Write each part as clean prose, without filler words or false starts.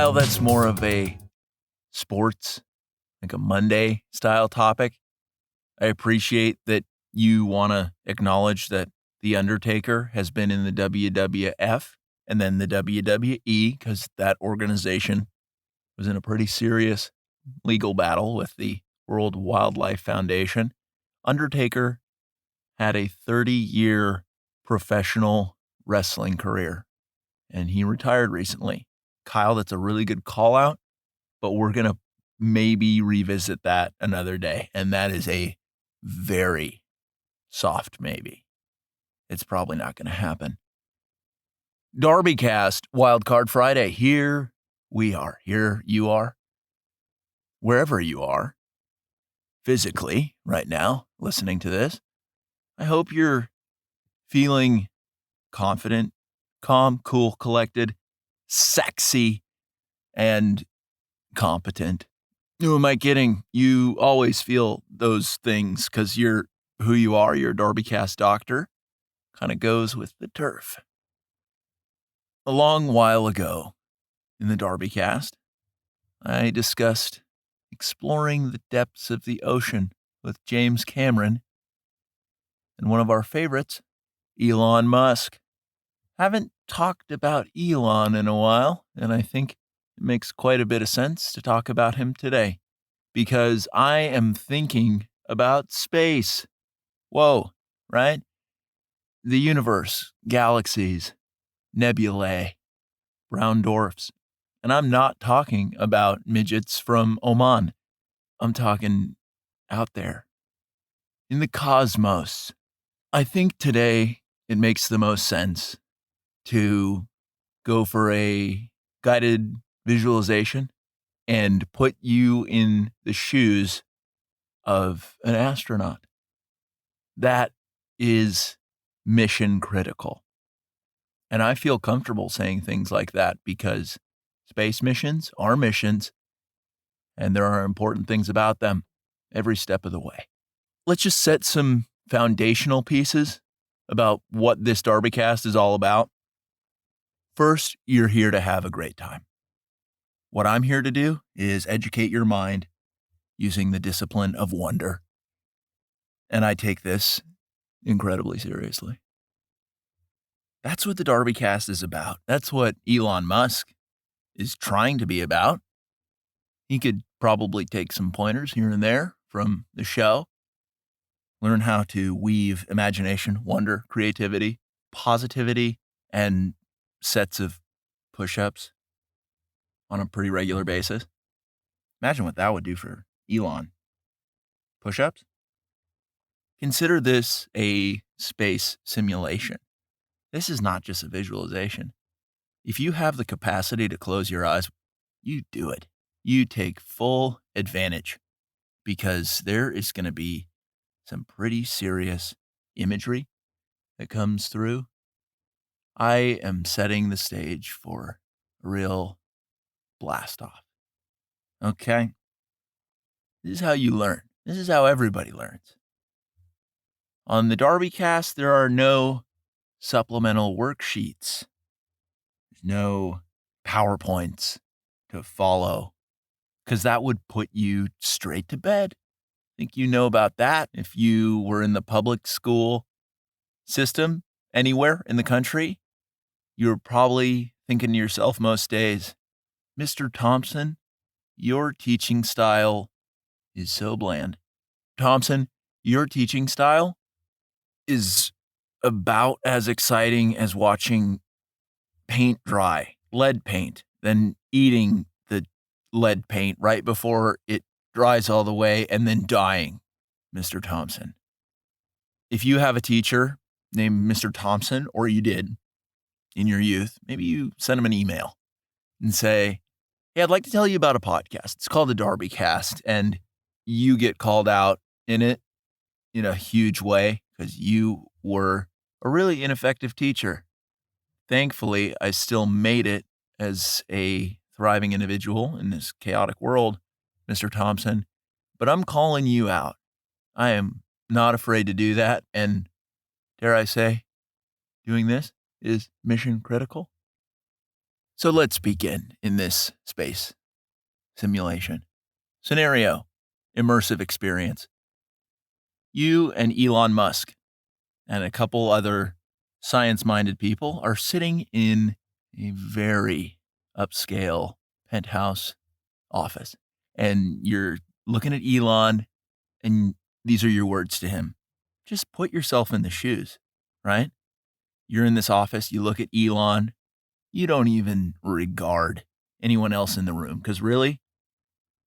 Kyle, that's more of a sports, like a Monday style topic. I appreciate that you want to acknowledge that The Undertaker has been in the WWF and then the WWE because that organization was in a pretty serious legal battle with the World Wildlife Foundation. Undertaker had a 30-year professional wrestling career, and he retired recently. Kyle, that's a really good call out, but we're going to maybe revisit that another day, and that is a very soft maybe. It's probably not going to happen. DarbyCast, Wildcard Friday. Here we are. Here you are. Wherever you are, physically, right now, listening to this, I hope you're feeling confident, calm, cool, collected, sexy, and competent. Who am I kidding? You always feel those things because you're who you are. You're a DarbyCast doctor. Kind of goes with the turf. A long while ago in the DarbyCast, I discussed exploring the depths of the ocean with James Cameron and one of our favorites, Elon Musk. Haven't talked about Elon in a while, and I think it makes quite a bit of sense to talk about him today because I am thinking about space. Whoa, right? The universe, galaxies, nebulae, brown dwarfs. And I'm not talking about midgets from Oman. I'm talking out there in the cosmos. I think today it makes the most sense to go for a guided visualization and put you in the shoes of an astronaut. That is mission critical. And I feel comfortable saying things like that because space missions are missions, and there are important things about them every step of the way. Let's just set some foundational pieces about what this DarbyCast is all about. First, you're here to have a great time. What I'm here to do is educate your mind using the discipline of wonder. And I take this incredibly seriously. That's what the DarbyCast is about. That's what Elon Musk is trying to be about. He could probably take some pointers here and there from the show, learn how to weave imagination, wonder, creativity, positivity, and sets of push-ups on a pretty regular basis. Imagine what that would do for Elon. Push-ups? Consider this a space simulation. This is not just a visualization. If you have the capacity to close your eyes, you do it. You take full advantage because there is going to be some pretty serious imagery that comes through. I am setting the stage for a real blast off. Okay? This is how you learn. This is how everybody learns. On the DarbyCast, there are no supplemental worksheets. There's no PowerPoints to follow because that would put you straight to bed. I think you know about that. If you were in the public school system anywhere in the country, you're probably thinking to yourself most days, Mr. Thompson, your teaching style is so bland. Thompson, your teaching style is about as exciting as watching paint dry, lead paint, then eating the lead paint right before it dries all the way and then dying, Mr. Thompson. If you have a teacher named Mr. Thompson, or you did in your youth, maybe you send him an email and say, hey, I'd like to tell you about a podcast. It's called the DarbyCast, and you get called out in it in a huge way because you were a really ineffective teacher. Thankfully, I still made it as a thriving individual in this chaotic world, Mr. Thompson, but I'm calling you out. I am not afraid to do that, and dare I say, doing this is mission critical. So let's begin in this space simulation. Scenario, immersive experience. You and Elon Musk and a couple other science-minded people are sitting in a very upscale penthouse office. And you're looking at Elon, and these are your words to him. Just put yourself in the shoes, right? You're in this office, you look at Elon, you don't even regard anyone else in the room, because really,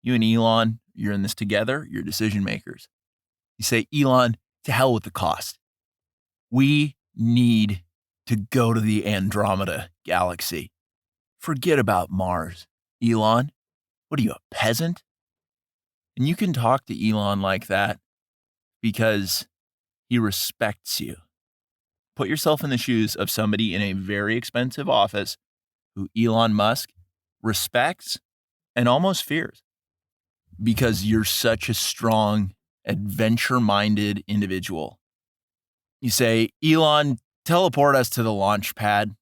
you and Elon, you're in this together, you're decision makers. You say, Elon, to hell with the cost. We need to go to the Andromeda galaxy. Forget about Mars. Elon, what are you, a peasant? And you can talk to Elon like that because he respects you. Put yourself in the shoes of somebody in a very expensive office who Elon Musk respects and almost fears because you're such a strong, adventure-minded individual. You say, Elon, teleport us to the launch pad.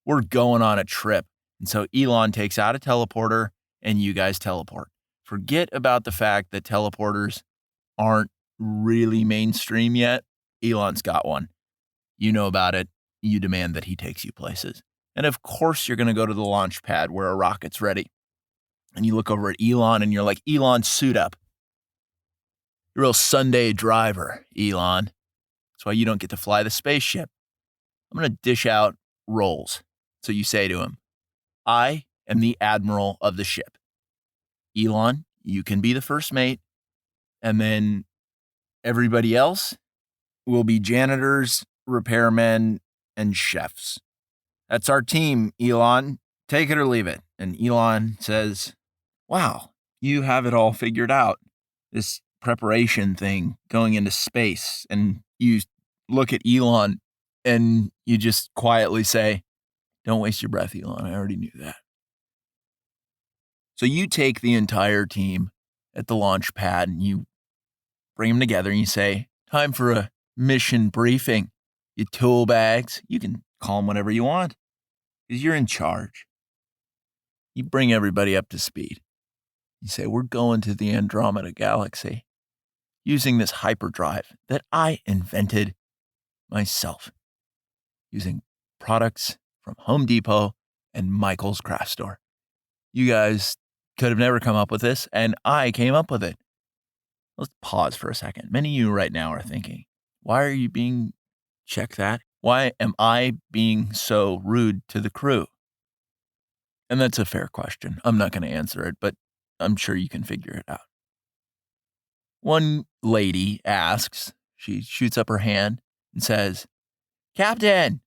We're going on a trip. And so Elon takes out a teleporter and you guys teleport. Forget about the fact that teleporters aren't really mainstream yet. Elon's got one. You know about it. You demand that he takes you places. And of course, you're going to go to the launch pad where a rocket's ready. And you look over at Elon and you're like, Elon, suit up. You're a real Sunday driver, Elon. That's why you don't get to fly the spaceship. I'm going to dish out roles. So you say to him, I am the admiral of the ship. Elon, you can be the first mate. And then everybody else will be janitors, repairmen, and chefs. That's our team, Elon. Take it or leave it. And Elon says, wow, you have it all figured out. This preparation thing going into space. And you look at Elon and you just quietly say, don't waste your breath, Elon. I already knew that. So you take the entire team at the launch pad and you bring them together and you say, time for a mission briefing. Your tool bags, you can call them whatever you want because you're in charge. You bring everybody up to speed. You say, we're going to the Andromeda galaxy using this hyperdrive that I invented myself using products from Home Depot and Michael's craft store. You guys could have never come up with this, and I came up with it. Let's pause for a second. Many of you right now are thinking, why are you being, check that? Why am I being so rude to the crew? And that's a fair question. I'm not going to answer it, but I'm sure you can figure it out. One lady asks, she shoots up her hand and says, Captain.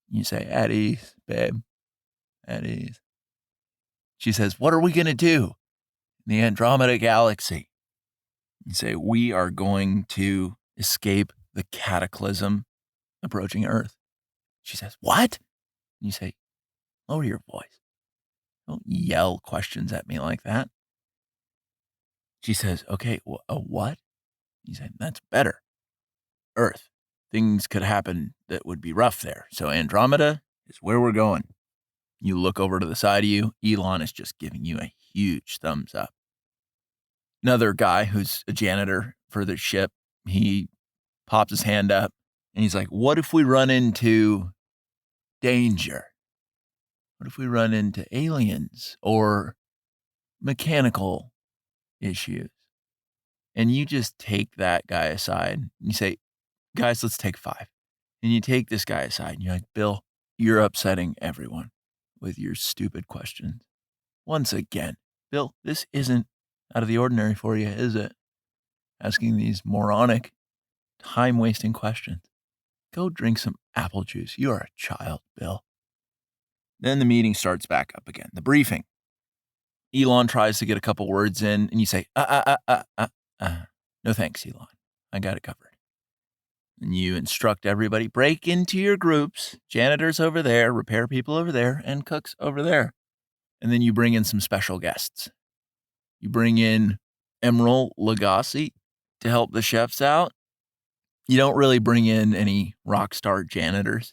You say, at ease, babe, at ease. She says, what are we going to do in the Andromeda galaxy? You say, we are going to escape the cataclysm approaching Earth. She says, what? You say, lower your voice. Don't yell questions at me like that. She says, okay, a what? You say, that's better. Earth. Things could happen that would be rough there. So Andromeda is where we're going. You look over to the side of you. Elon is just giving you a huge thumbs up. Another guy who's a janitor for the ship, he pops his hand up and he's like, what if we run into danger? What if we run into aliens or mechanical issues? And you just take that guy aside and you say, guys, let's take 5. And you take this guy aside and you're like, Bill, you're upsetting everyone with your stupid questions. Once again, Bill, this isn't out of the ordinary for you, is it? Asking these moronic, time-wasting questions. Go drink some apple juice. You are a child, Bill. Then the meeting starts back up again. The briefing. Elon tries to get a couple words in, and you say, no thanks, Elon. I got it covered. And you instruct everybody, break into your groups, janitors over there, repair people over there, and cooks over there. And then you bring in some special guests. You bring in Emerald Lagasse to help the chefs out. You don't really bring in any rock star janitors.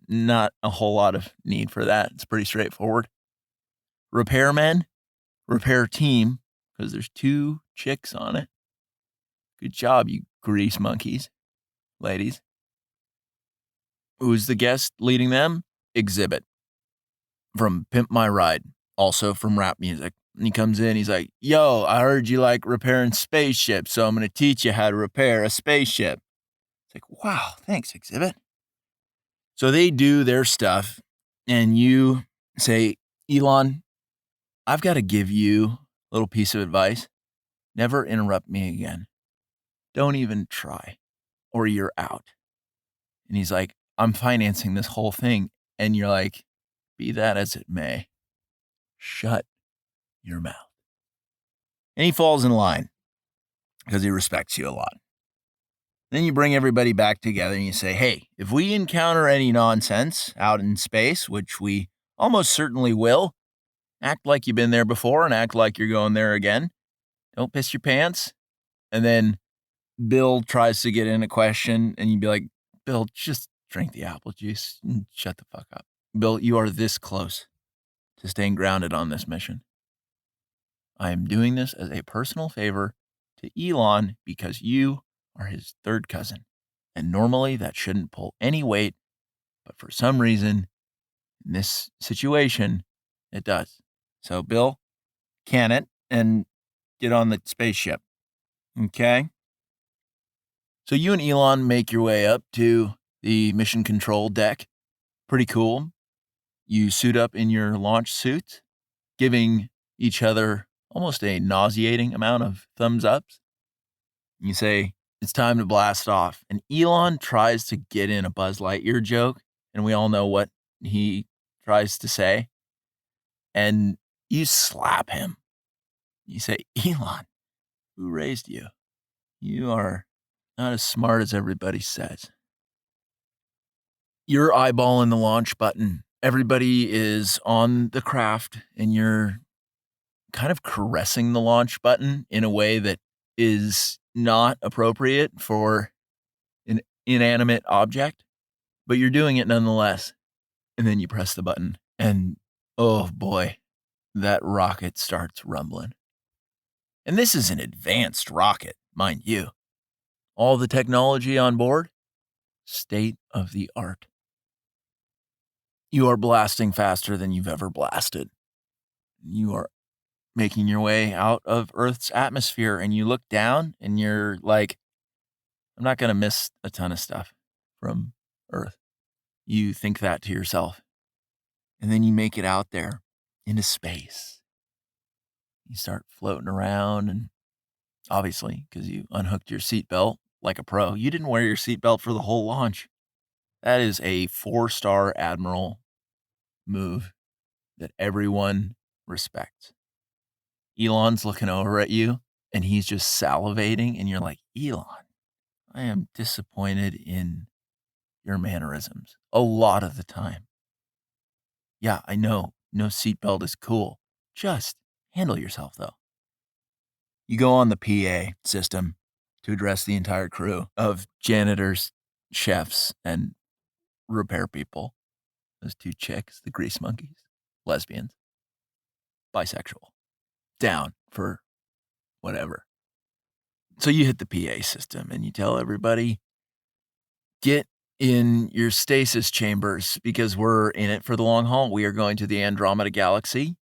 not a whole lot of need for that. It's pretty straightforward. Repairmen, repair team, because there's 2 chicks on it. Good job, you grease monkeys, ladies. Who's the guest leading them? Exhibit from Pimp My Ride, also from rap music. And he comes in, he's like, yo, I heard you like repairing spaceships, so I'm going to teach you how to repair a spaceship. It's like, wow, thanks, Exhibit. So they do their stuff, and you say, Elon, I've got to give you a little piece of advice. Never interrupt me again. Don't even try, or you're out. And he's like, I'm financing this whole thing. And you're like, be that as it may, shut your mouth. And he falls in line because he respects you a lot. Then you bring everybody back together and you say, hey, if we encounter any nonsense out in space, which we almost certainly will, act like you've been there before and act like you're going there again. Don't piss your pants. And then Bill tries to get in a question and you'd be like, Bill, just drink the apple juice and shut the fuck up. Bill, you are this close to staying grounded on this mission. I am doing this as a personal favor to Elon because you are his third cousin. And normally that shouldn't pull any weight, but for some reason, in this situation, it does. So, Bill, can it and get on the spaceship. Okay? So you and Elon make your way up to the mission control deck. Pretty cool. You suit up in your launch suits, giving each other almost a nauseating amount of thumbs ups. You say, it's time to blast off. And Elon tries to get in a Buzz Lightyear joke, and we all know what he tries to say. And you slap him. You say, Elon, who raised you? You are not as smart as everybody says. You're eyeballing the launch button. Everybody is on the craft, and you're kind of caressing the launch button in a way that is not appropriate for an inanimate object, but you're doing it nonetheless. And then you press the button, and oh boy, that rocket starts rumbling. And this is an advanced rocket, mind you. All the technology on board, state of the art. You are blasting faster than you've ever blasted. You are making your way out of Earth's atmosphere, and you look down and you're like, I'm not going to miss a ton of stuff from Earth. You think that to yourself. And then you make it out there into space. You start floating around, and obviously, because you unhooked your seatbelt like a pro, you didn't wear your seatbelt for the whole launch. That is a 4-star admiral move that everyone respects. Elon's looking over at you, and he's just salivating, and you're like, Elon, I am disappointed in your mannerisms a lot of the time. Yeah, I know, no seatbelt is cool. Just handle yourself, though. You go on the PA system to address the entire crew of janitors, chefs, and repair people. Those 2 chicks, the grease monkeys, lesbians, bisexual, down for whatever. So you hit the PA system and you tell everybody, get in your stasis chambers because we're in it for the long haul. We are going to the Andromeda galaxy.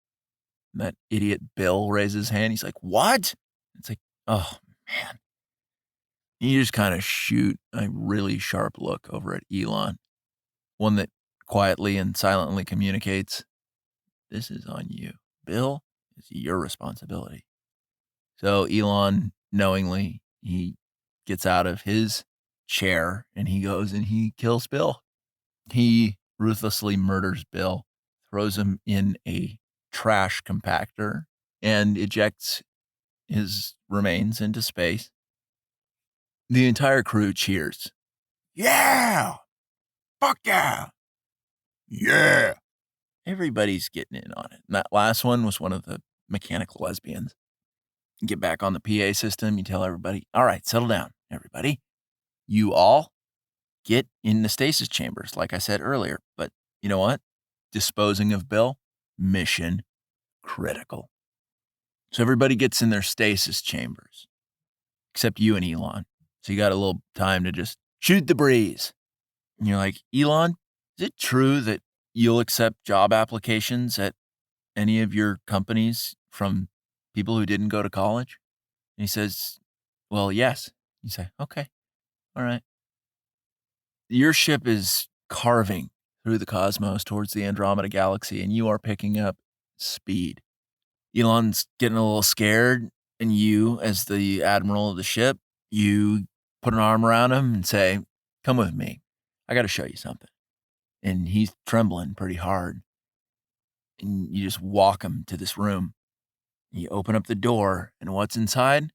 And that idiot Bill raises his hand. He's like, what? It's like, oh, man. You just kind of shoot a really sharp look over at Elon, one that quietly and silently communicates, this is on you. Bill, it's your responsibility. So Elon, knowingly, he gets out of his chair and he goes and he kills Bill. He ruthlessly murders Bill, throws him in a trash compactor, and ejects his remains into space. The entire crew cheers. Yeah! Fuck yeah! Yeah! Everybody's getting in on it. And that last one was one of the mechanical lesbians. You get back on the PA system, you tell everybody, all right, settle down, everybody. You all get in the stasis chambers, like I said earlier. But you know what? Disposing of Bill, mission critical. So everybody gets in their stasis chambers, except you and Elon. So you got a little time to just shoot the breeze. And you're like, Elon, is it true that you'll accept job applications at any of your companies from people who didn't go to college? And he says, well, yes. You say, okay, all right. Your ship is carving through the cosmos towards the Andromeda galaxy, and you are picking up speed. Elon's getting a little scared, and you, as the admiral of the ship, you put an arm around him and say, come with me. I got to show you something. And he's trembling pretty hard. And you just walk him to this room. You open up the door, and what's inside?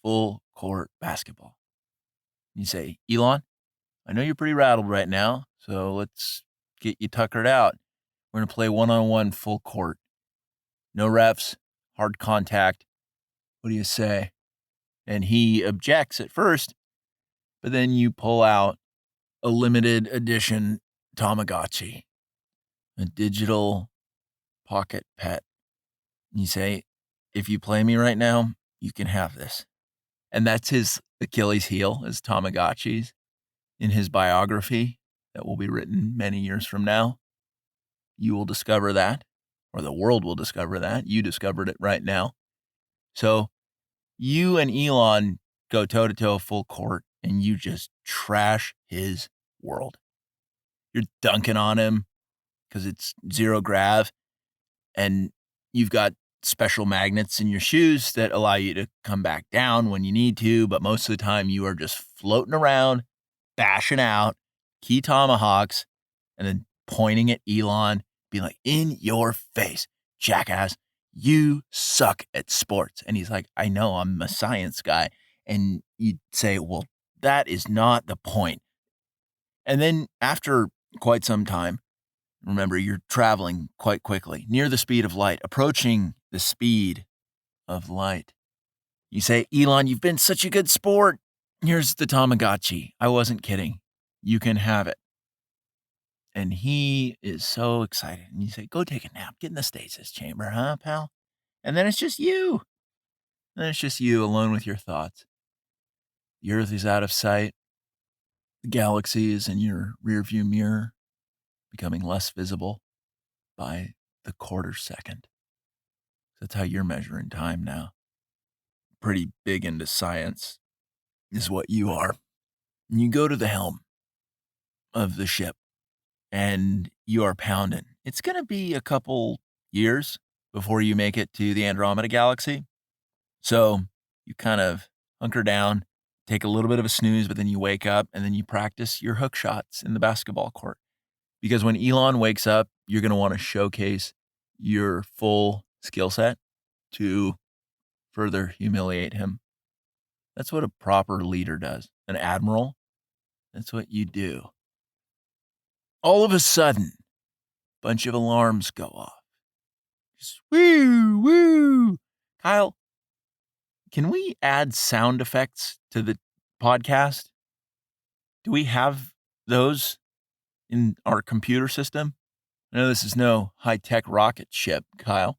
Full court basketball. You say, Elon, I know you're pretty rattled right now, so let's get you tuckered out. We're going to play one-on-one full court. No refs, hard contact. What do you say? And he objects at first, but then you pull out a limited edition Tamagotchi, a digital pocket pet. You say, if you play me right now, you can have this. And that's his Achilles heel, is Tamagotchis. In his biography that will be written many years from now, you will discover that, or the world will discover that. You discovered it right now. So you and Elon go toe-to-toe full court, and you just trash his world. You're dunking on him because it's zero grav, and you've got special magnets in your shoes that allow you to come back down when you need to, but most of the time you are just floating around, bashing out key tomahawks, and then pointing at Elon, being like, in your face, jackass, you suck at sports. And he's like, I know, I'm a science guy. And you'd say, well, that is not the point. And then after quite some time, remember, you're traveling quite quickly, near the speed of light, approaching the speed of light. You say, Elon, you've been such a good sport. Here's the Tamagotchi. I wasn't kidding. You can have it. And he is so excited. And you say, go take a nap. Get in the stasis chamber, huh, pal? And then it's just you. Then it's just you alone with your thoughts. The Earth is out of sight. The galaxy is in your rearview mirror, becoming less visible by the quarter second. That's how you're measuring time now. Pretty big into science is what you are. And you go to the helm of the ship and you are pounding. It's going to be a couple years before you make it to the Andromeda galaxy. So you kind of hunker down, take a little bit of a snooze, but then you wake up and then you practice your hook shots in the basketball court. Because when Elon wakes up, you're going to want to showcase your full skill set to further humiliate him. That's what a proper leader does. An admiral, that's what you do. All of a sudden, a bunch of alarms go off. Just woo, woo. Kyle, can we add sound effects to the podcast? Do we have those in our computer system? I know this is no high-tech rocket ship, Kyle,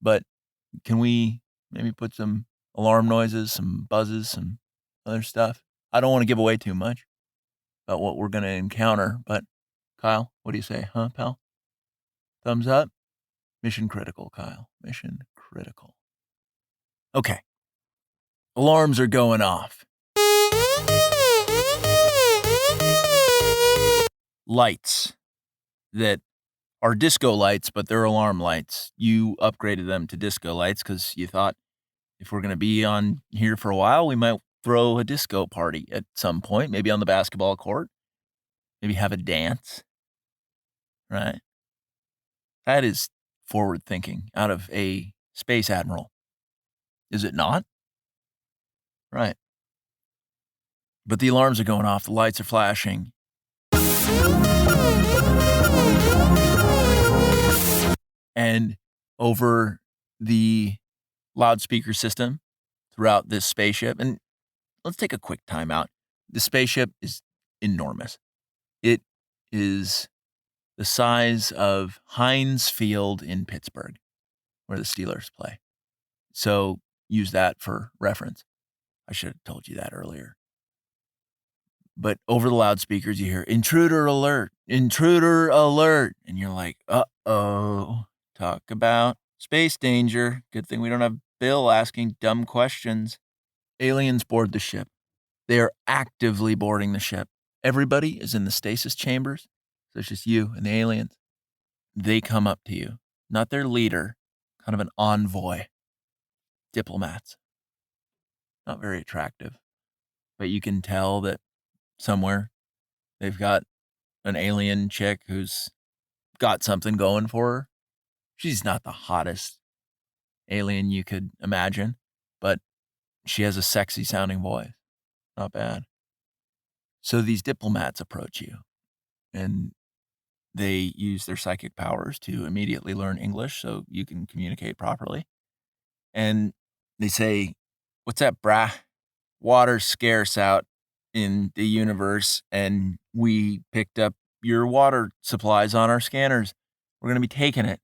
but can we maybe put some alarm noises, some buzzes, some other stuff? I don't want to give away too much about what we're going to encounter, but Kyle, what do you say, huh, pal? Thumbs up? Mission critical, Kyle. Mission critical. Okay. Alarms are going off. Lights that are disco lights, but they're alarm lights. You upgraded them to disco lights because you thought if we're going to be on here for a while, we might throw a disco party at some point, maybe on the basketball court, maybe have a dance, right? That is forward thinking out of a space admiral. Is it not? Right. But the alarms are going off. The lights are flashing. And over the loudspeaker system throughout this spaceship, and let's take a quick time out. The spaceship is enormous. It is the size of Heinz Field in Pittsburgh, where the Steelers play. So use that for reference. I should have told you that earlier. But over the loudspeakers, you hear intruder alert, intruder alert. And you're like, uh-oh, talk about space danger. Good thing we don't have Bill asking dumb questions. Aliens board the ship. They are actively boarding the ship. Everybody is in the stasis chambers. So it's just you and the aliens. They come up to you, not their leader, kind of an envoy. Diplomats. Not very attractive. But you can tell that somewhere they've got an alien chick who's got something going for her. She's not the hottest alien you could imagine, but she has a sexy sounding voice. Not bad. So these diplomats approach you and they use their psychic powers to immediately learn English so you can communicate properly. And they say, "What's up, brah? Water's scarce out in the universe, and we picked up your water supplies on our scanners. We're going to be taking it."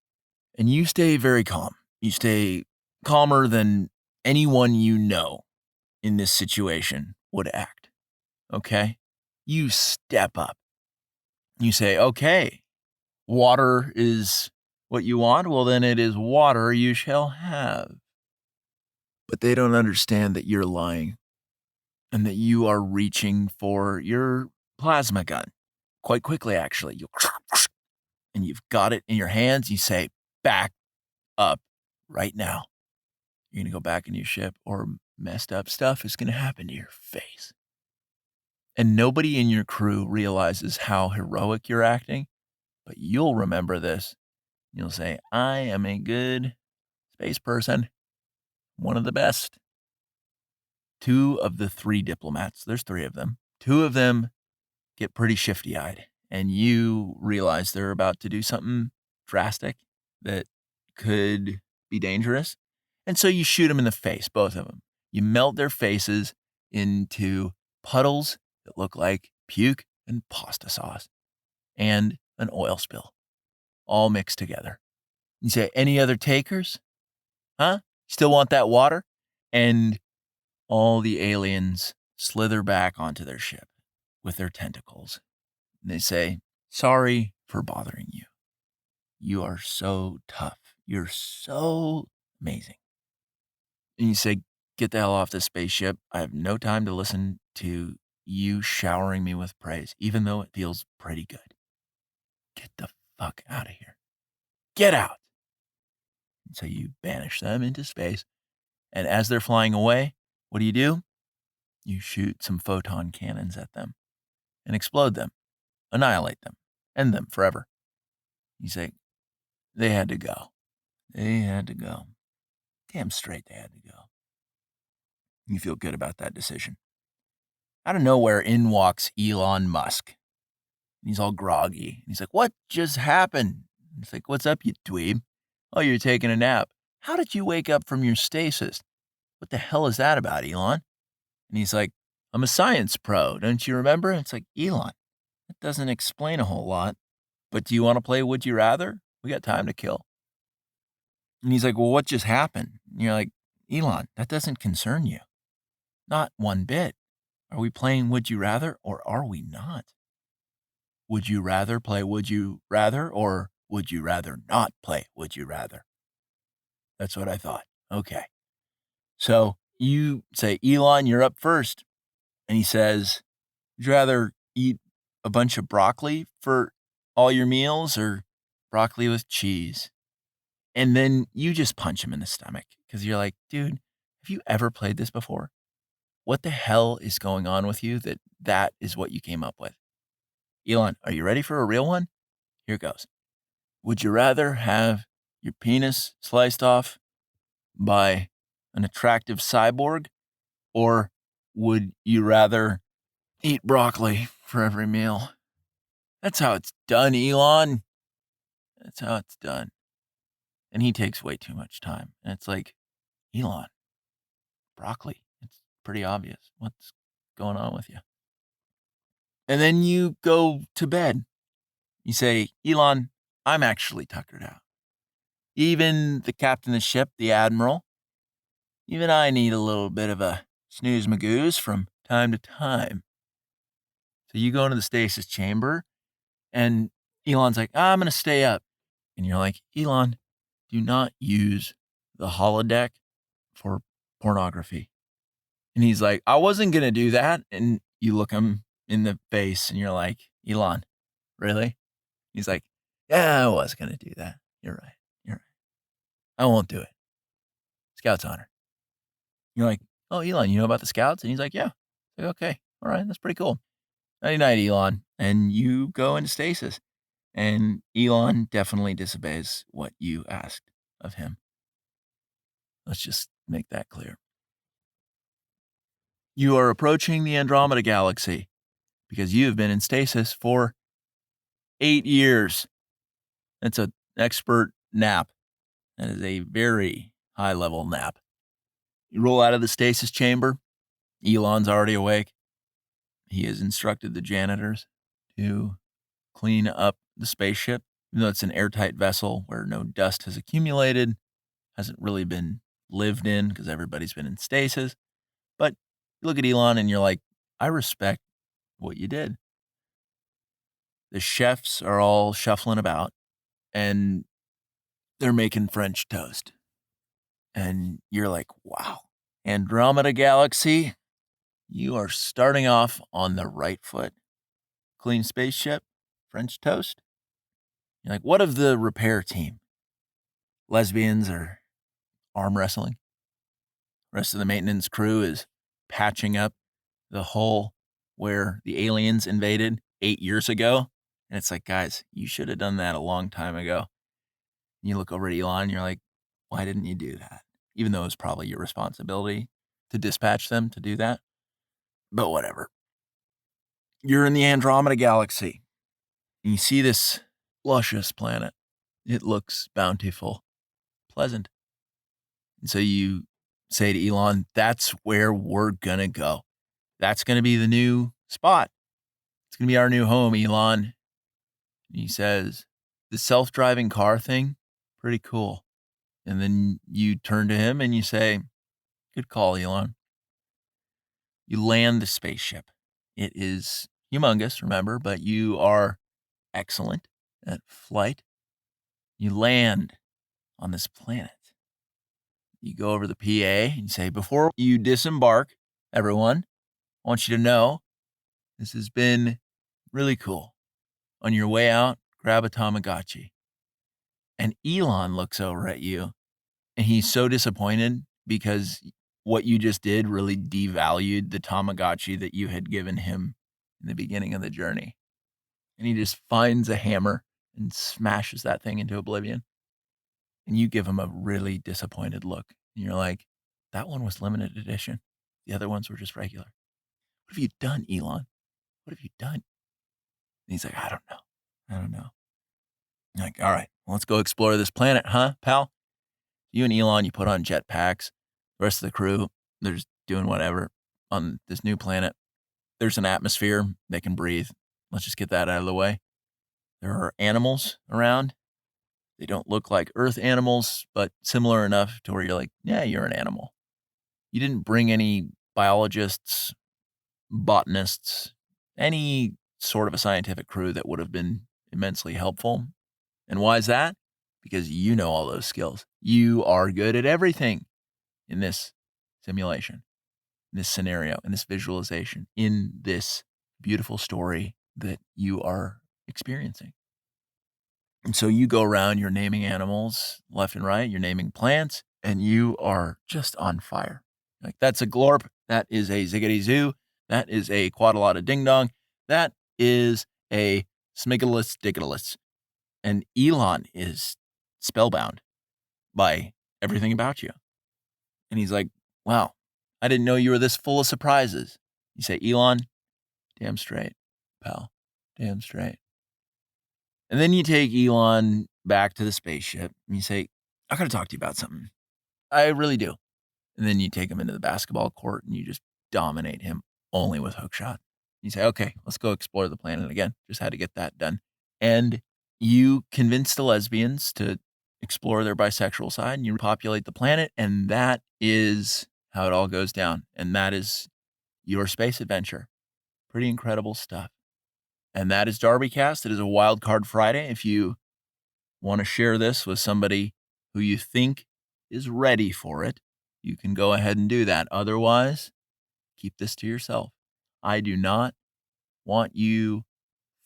And you stay very calm. You stay calmer than anyone you know in this situation would act. Okay? You step up. You say, "Okay, water is what you want. Well, then it is water you shall have." But they don't understand that you're lying and that you are reaching for your plasma gun. Quite quickly, actually. And you've got it in your hands. You say, "Back up right now. You're going to go back in your ship or messed up stuff is going to happen to your face." And nobody in your crew realizes how heroic you're acting, but you'll remember this. You'll say, "I am a good space person, one of the best." Two of the three diplomats, there's three of them, two of them get pretty shifty-eyed, and you realize they're about to do something drastic that could be dangerous. And so you shoot them in the face, both of them. You melt their faces into puddles that look like puke and pasta sauce and an oil spill, all mixed together. You say, "Any other takers? Huh? Still want that water?" And all the aliens slither back onto their ship with their tentacles. And they say, "Sorry for bothering you. You are so tough. You're so amazing." And you say, "Get the hell off this spaceship. I have no time to listen to you showering me with praise, even though it feels pretty good. Get the fuck out of here. Get out." And so you banish them into space. And as they're flying away, what do? You shoot some photon cannons at them and explode them, annihilate them, end them forever. You say, "They had to go. They had to go. Damn straight they had to go." You feel good about that decision. Out of nowhere, in walks Elon Musk. He's all groggy. He's like, "What just happened?" It's like, "What's up, you dweeb?" "Oh, you're taking a nap. How did you wake up from your stasis?" "What the hell is that about, Elon?" And he's like, "I'm a science pro. Don't you remember?" It's like, "Elon, that doesn't explain a whole lot. But do you want to play Would You Rather? We got time to kill." And he's like, "Well, what just happened?" And you're like, "Elon, that doesn't concern you. Not one bit. Are we playing Would You Rather or are we not? Would you rather play Would You Rather or would you rather not play Would You Rather?" That's what I thought. Okay. So you say, "Elon, you're up first." And he says, "Would you rather eat a bunch of broccoli for all your meals or broccoli with cheese?" And then you just punch him in the stomach because you're like, "Dude, have you ever played this before? What the hell is going on with you that is what you came up with?" "Elon, are you ready for a real one? Here goes. Would you rather have your penis sliced off by an attractive cyborg, or would you rather eat broccoli for every meal?" That's how it's done, Elon. That's how it's done. And he takes way too much time. And it's like, "Elon, broccoli. It's pretty obvious. What's going on with you?" And then you go to bed. You say, Elon, I'm actually tuckered out. Even the captain of the ship, the admiral, even I need a little bit of a snooze magoose from time to time. So you go into the stasis chamber, and Elon's like, I'm going to stay up. And you're like, Elon, do not use the holodeck for pornography. And he's like, I wasn't going to do that. And you look him in the face, and you're like, Elon, really? He's like, yeah, I was going to do that. You're right. You're right. I won't do it. Scout's honor. You're like, oh, Elon, you know about the Scouts? And he's like, yeah. Like, okay. All right. That's pretty cool. Nighty night, Elon. And you go into stasis. And Elon definitely disobeys what you asked of him. Let's just make that clear. You are approaching the Andromeda galaxy because you have been in stasis for 8 years. That's an expert nap. That is a very high-level nap. You roll out of the stasis chamber. Elon's already awake. He has instructed the janitors to clean up the spaceship. Even though it's an airtight vessel where no dust has accumulated, hasn't really been lived in because everybody's been in stasis. But you look at Elon and you're like, I respect what you did. The chefs are all shuffling about and they're making French toast. And you're like, wow, Andromeda Galaxy, you are starting off on the right foot. Clean spaceship, French toast. You're like, what of the repair team? Lesbians or arm wrestling? Rest of the maintenance crew is patching up the hole where the aliens invaded 8 years ago. And it's like, guys, you should have done that a long time ago. And you look over at Elon and you're like, why didn't you do that? Even though it was probably your responsibility to dispatch them to do that. But whatever. You're in the Andromeda Galaxy. And you see this luscious planet. It looks bountiful, pleasant. And so you say to Elon, that's where we're going to go. That's going to be the new spot. It's going to be our new home, Elon. And he says, the self-driving car thing, pretty cool. And then you turn to him and you say, good call, Elon. You land the spaceship. It is humongous, remember, but you are excellent at flight. You land on this planet. You go over the PA and you say, before you disembark, everyone, I want you to know this has been really cool. On your way out, grab a Tamagotchi. And Elon looks over at you and he's so disappointed because what you just did really devalued the Tamagotchi that you had given him in the beginning of the journey. And he just finds a hammer and smashes that thing into oblivion. And you give him a really disappointed look. And you're like, that one was limited edition. The other ones were just regular. What have you done, Elon? What have you done? And he's like, I don't know. You're like, all right, well, let's go explore this planet, huh, pal? You and Elon, you put on jetpacks. The rest of the crew, they're just doing whatever on this new planet. There's an atmosphere. They can breathe. Let's just get that out of the way. There are animals around. They don't look like Earth animals, but similar enough to where you're like, yeah, you're an animal. You didn't bring any biologists, botanists, any sort of a scientific crew that would have been immensely helpful. And why is that? Because you know all those skills. You are good at everything in this simulation, in this scenario, in this visualization, in this beautiful story that you are experiencing. And so you go around, you're naming animals left and right, you're naming plants, and you are just on fire. Like, that's a glorp, that is a ziggity zoo, that is a quaddalada ding dong, that is a smiggalus diggalus. And Elon is spellbound by everything about you. And he's like, wow, I didn't know you were this full of surprises. You say, Elon, damn straight, pal, damn straight. And then you take Elon back to the spaceship and you say, I got to talk to you about something. I really do. And then you take him into the basketball court and you just dominate him only with hookshot. You say, okay, let's go explore the planet again. Just had to get that done. And you convince the lesbians to explore their bisexual side and you populate the planet. And that is how it all goes down. And that is your space adventure. Pretty incredible stuff. And that is DarbyCast. It is a Wild Card Friday. If you want to share this with somebody who you think is ready for it, you can go ahead and do that. Otherwise, keep this to yourself. I do not want you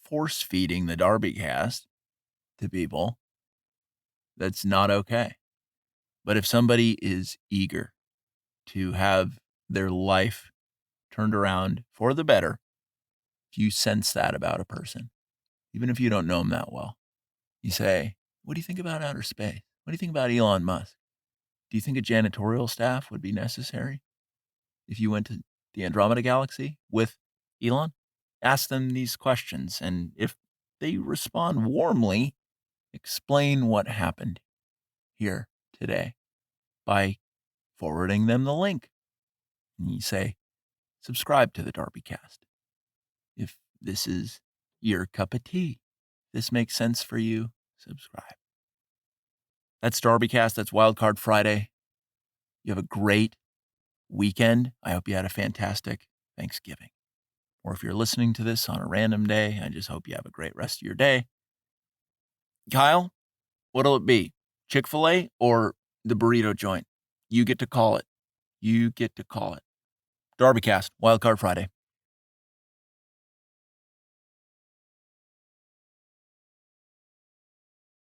force feeding the DarbyCast to people. That's not okay. But if somebody is eager to have their life turned around for the better, if you sense that about a person, even if you don't know them that well, you say, what do you think about outer space? What do you think about Elon Musk? Do you think a janitorial staff would be necessary if you went to the Andromeda galaxy with Elon? Ask them these questions. And if they respond warmly, explain what happened here today by forwarding them the link. And you say, subscribe to the DarbyCast. If this is your cup of tea, this makes sense for you, subscribe. That's DarbyCast. That's Wildcard Friday. You have a great weekend. I hope you had a fantastic Thanksgiving. Or if you're listening to this on a random day, I just hope you have a great rest of your day. Kyle, what'll it be? Chick-fil-A or the burrito joint? You get to call it. You get to call it. DarbyCast, Wildcard Friday.